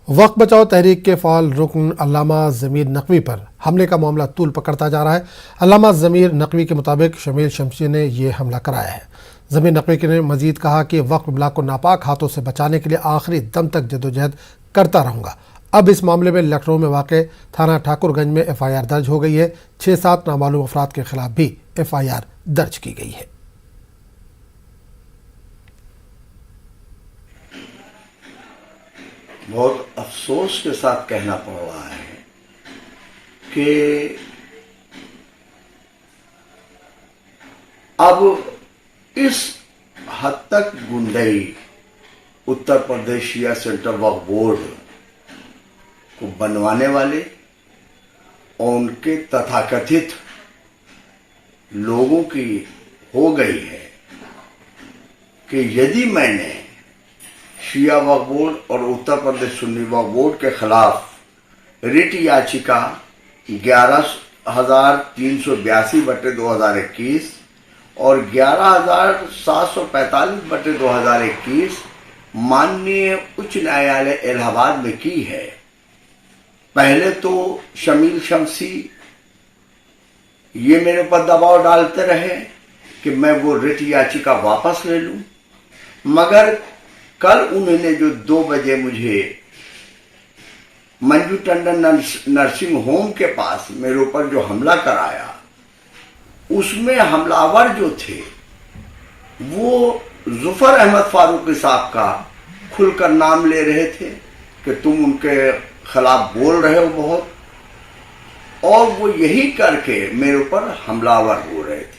वक्त बचाओ तहरीक के फ़ाल रुकन अल्लामा ज़मीर नकवी पर हमले का मामला तूल पकड़ता जा रहा है। अल्लामा ज़मीर नकवी के मुताबिक शमील शमसी ने यह हमला कराया है। ज़मीर नकवी ने मजीद कहा कि वक्फ ब्लॉक को नापाक हाथों से बचाने के लिए आखिरी दम तक जदोजहद करता रहूँगा। अब इस मामले में लखनऊ में वाक़ थाना ठाकुरगंज में FIR दर्ज हो गई है। 6-7 नामालूम अफराद के खिलाफ भी FIR दर्ज की गई है। बहुत अफसोस के साथ कहना पड़ रहा है कि अब इस हद तक गुंडई उत्तर प्रदेश शिया सेंट्रल वक्फ बोर्ड को बनवाने वाले और उनके तथाकथित लोगों की हो गई है कि यदि मैंने शिया वक्फ बोर्ड और उत्तर प्रदेश सुन्नी वक्फ बोर्ड के खिलाफ रिट याचिका 11,382/2021 और 11,745/2021 माननीय उच्च न्यायालय इलाहाबाद में की है। पहले तो शमील शमसी ये मेरे पर दबाव डालते रहे कि मैं वो रिट याचिका वापस ले लूं, मगर कल उन्होंने जो 2 बजे मुझे मंजू टंडन नर्सिंग होम के पास मेरे ऊपर जो हमला कराया, उसमें हमलावर जो थे वो जुफर अहमद फारूकी साहब का खुलकर नाम ले रहे थे कि तुम उनके खिलाफ बोल रहे हो बहुत, और वो यही करके मेरे ऊपर हमलावर हो रहे थे।